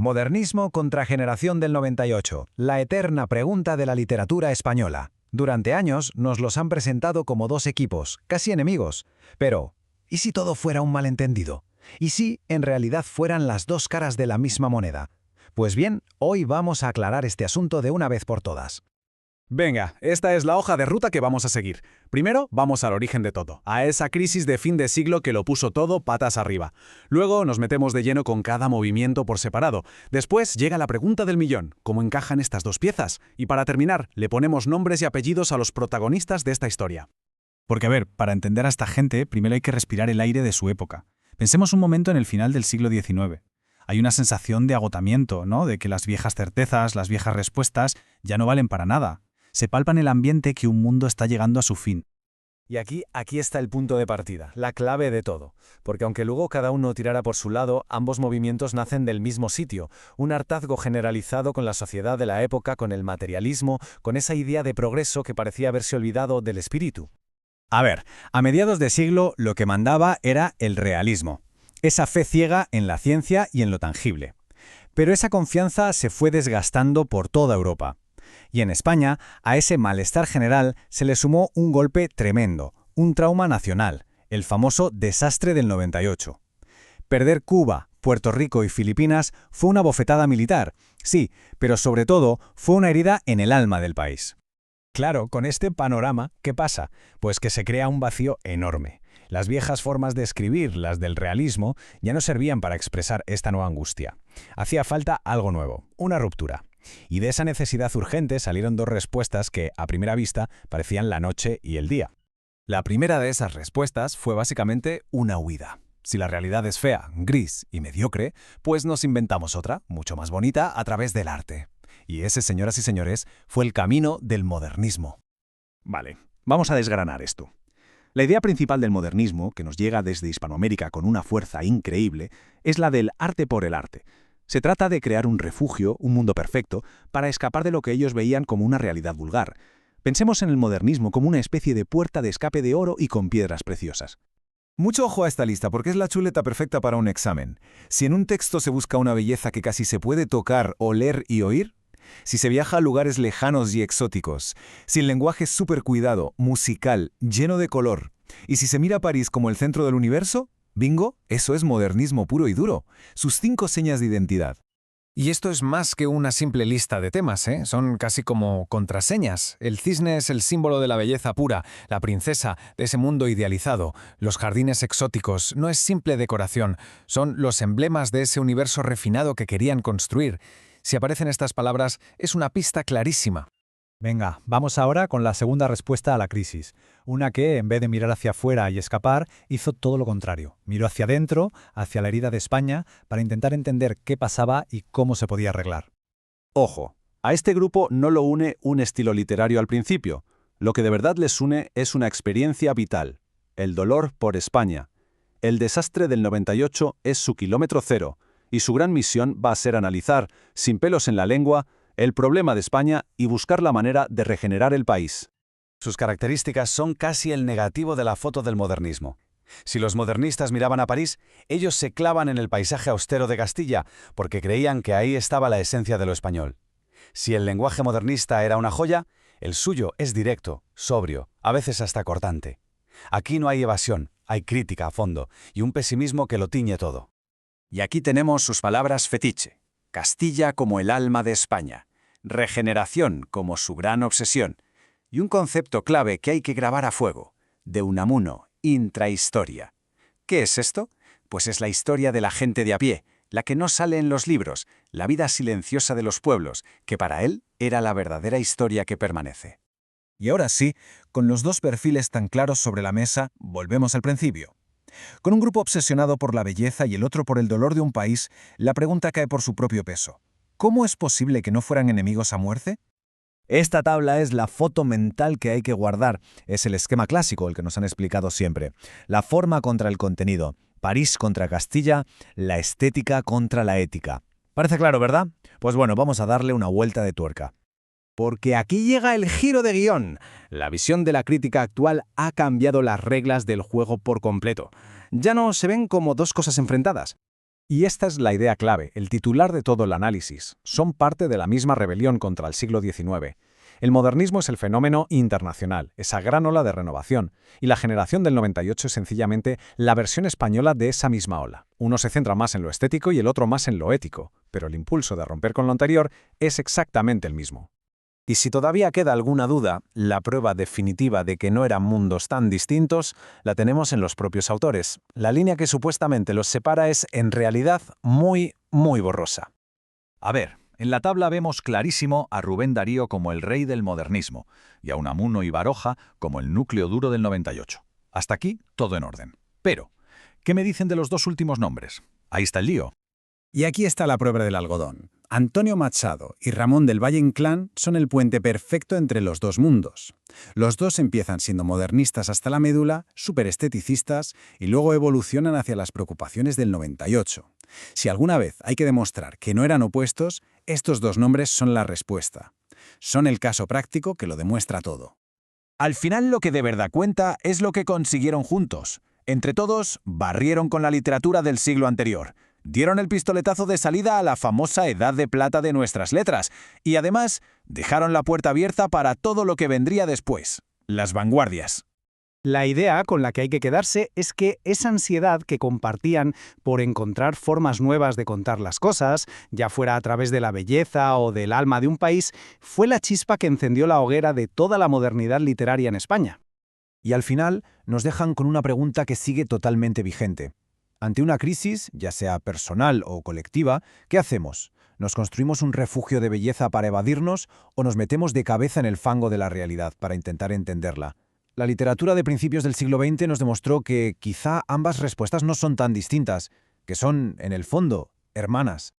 Modernismo contra generación del 98, la eterna pregunta de la literatura española. Durante años nos los han presentado como dos equipos, casi enemigos. Pero, ¿y si todo fuera un malentendido? ¿Y si, en realidad, fueran las dos caras de la misma moneda? Pues bien, hoy vamos a aclarar este asunto de una vez por todas. Venga, esta es la hoja de ruta que vamos a seguir. Primero, vamos al origen de todo, a esa crisis de fin de siglo que lo puso todo patas arriba. Luego nos metemos de lleno con cada movimiento por separado. Después llega la pregunta del millón, ¿cómo encajan estas dos piezas? Y para terminar, le ponemos nombres y apellidos a los protagonistas de esta historia. Porque, a ver, para entender a esta gente, primero hay que respirar el aire de su época. Pensemos un momento en el final del siglo XIX. Hay una sensación de agotamiento, ¿no? De que las viejas certezas, las viejas respuestas, ya no valen para nada. Se palpa en el ambiente que un mundo está llegando a su fin. Y aquí está el punto de partida, la clave de todo. Porque aunque luego cada uno tirara por su lado, ambos movimientos nacen del mismo sitio. Un hartazgo generalizado con la sociedad de la época, con el materialismo, con esa idea de progreso que parecía haberse olvidado del espíritu. A ver, a mediados de siglo lo que mandaba era el realismo. Esa fe ciega en la ciencia y en lo tangible. Pero esa confianza se fue desgastando por toda Europa. Y en España, a ese malestar general se le sumó un golpe tremendo, un trauma nacional, el famoso desastre del 98. Perder Cuba, Puerto Rico y Filipinas fue una bofetada militar, sí, pero sobre todo fue una herida en el alma del país. Claro, con este panorama, ¿qué pasa? Pues que se crea un vacío enorme. Las viejas formas de escribir, las del realismo, ya no servían para expresar esta nueva angustia. Hacía falta algo nuevo, una ruptura. Y de esa necesidad urgente salieron dos respuestas que, a primera vista, parecían la noche y el día. La primera de esas respuestas fue básicamente una huida. Si la realidad es fea, gris y mediocre, pues nos inventamos otra, mucho más bonita, a través del arte. Y ese, señoras y señores, fue el camino del modernismo. Vale, vamos a desgranar esto. La idea principal del modernismo, que nos llega desde Hispanoamérica con una fuerza increíble, es la del arte por el arte. Se trata de crear un refugio, un mundo perfecto, para escapar de lo que ellos veían como una realidad vulgar. Pensemos en el modernismo como una especie de puerta de escape de oro y con piedras preciosas. Mucho ojo a esta lista porque es la chuleta perfecta para un examen. Si en un texto se busca una belleza que casi se puede tocar, oler y oír, si se viaja a lugares lejanos y exóticos, si el lenguaje es súper cuidado, musical, lleno de color, y si se mira a París como el centro del universo, bingo, eso es modernismo puro y duro. Sus 5 señas de identidad. Y esto es más que una simple lista de temas, ¿eh? Son casi como contraseñas. El cisne es el símbolo de la belleza pura, la princesa de ese mundo idealizado. Los jardines exóticos no es simple decoración, son los emblemas de ese universo refinado que querían construir. Si aparecen estas palabras, es una pista clarísima. Venga, vamos ahora con la segunda respuesta a la crisis. Una que, en vez de mirar hacia afuera y escapar, hizo todo lo contrario. Miró hacia adentro, hacia la herida de España, para intentar entender qué pasaba y cómo se podía arreglar. Ojo, a este grupo no lo une un estilo literario al principio. Lo que de verdad les une es una experiencia vital. El dolor por España. El desastre del 98 es su kilómetro cero, y su gran misión va a ser analizar, sin pelos en la lengua, el problema de España y buscar la manera de regenerar el país. Sus características son casi el negativo de la foto del modernismo. Si los modernistas miraban a París, ellos se clavan en el paisaje austero de Castilla, porque creían que ahí estaba la esencia de lo español. Si el lenguaje modernista era una joya, el suyo es directo, sobrio, a veces hasta cortante. Aquí no hay evasión, hay crítica a fondo, y un pesimismo que lo tiñe todo. Y aquí tenemos sus palabras fetiche. Castilla como el alma de España, regeneración como su gran obsesión, y un concepto clave que hay que grabar a fuego, de Unamuno, intrahistoria. ¿Qué es esto? Pues es la historia de la gente de a pie, la que no sale en los libros, la vida silenciosa de los pueblos, que para él era la verdadera historia que permanece. Y ahora sí, con los dos perfiles tan claros sobre la mesa, volvemos al principio. Con un grupo obsesionado por la belleza y el otro por el dolor de un país, la pregunta cae por su propio peso. ¿Cómo es posible que no fueran enemigos a muerte? Esta tabla es la foto mental que hay que guardar. Es el esquema clásico, el que nos han explicado siempre. La forma contra el contenido. París contra Castilla, la estética contra la ética. Parece claro, ¿verdad? Pues bueno, vamos a darle una vuelta de tuerca. Porque aquí llega el giro de guión. La visión de la crítica actual ha cambiado las reglas del juego por completo. Ya no se ven como dos cosas enfrentadas. Y esta es la idea clave, el titular de todo el análisis. Son parte de la misma rebelión contra el siglo XIX. El modernismo es el fenómeno internacional, esa gran ola de renovación, y la generación del 98 es sencillamente la versión española de esa misma ola. Uno se centra más en lo estético y el otro más en lo ético, pero el impulso de romper con lo anterior es exactamente el mismo. Y si todavía queda alguna duda, la prueba definitiva de que no eran mundos tan distintos la tenemos en los propios autores. La línea que supuestamente los separa es, en realidad, muy borrosa. A ver, en la tabla vemos clarísimo a Rubén Darío como el rey del modernismo y a Unamuno y Baroja como el núcleo duro del 98. Hasta aquí, todo en orden. Pero, ¿qué me dicen de los dos últimos nombres? Ahí está el lío. Y aquí está la prueba del algodón. Antonio Machado y Ramón del Valle Inclán son el puente perfecto entre los dos mundos. Los dos empiezan siendo modernistas hasta la médula, superesteticistas, y luego evolucionan hacia las preocupaciones del 98. Si alguna vez hay que demostrar que no eran opuestos, estos dos nombres son la respuesta. Son el caso práctico que lo demuestra todo. Al final lo que de verdad cuenta es lo que consiguieron juntos. Entre todos, barrieron con la literatura del siglo anterior. Dieron el pistoletazo de salida a la famosa edad de plata de nuestras letras y además dejaron la puerta abierta para todo lo que vendría después, las vanguardias. La idea con la que hay que quedarse es que esa ansiedad que compartían por encontrar formas nuevas de contar las cosas, ya fuera a través de la belleza o del alma de un país, fue la chispa que encendió la hoguera de toda la modernidad literaria en España. Y al final nos dejan con una pregunta que sigue totalmente vigente. Ante una crisis, ya sea personal o colectiva, ¿qué hacemos? ¿Nos construimos un refugio de belleza para evadirnos o nos metemos de cabeza en el fango de la realidad para intentar entenderla? La literatura de principios del siglo XX nos demostró que quizá ambas respuestas no son tan distintas, que son, en el fondo, hermanas.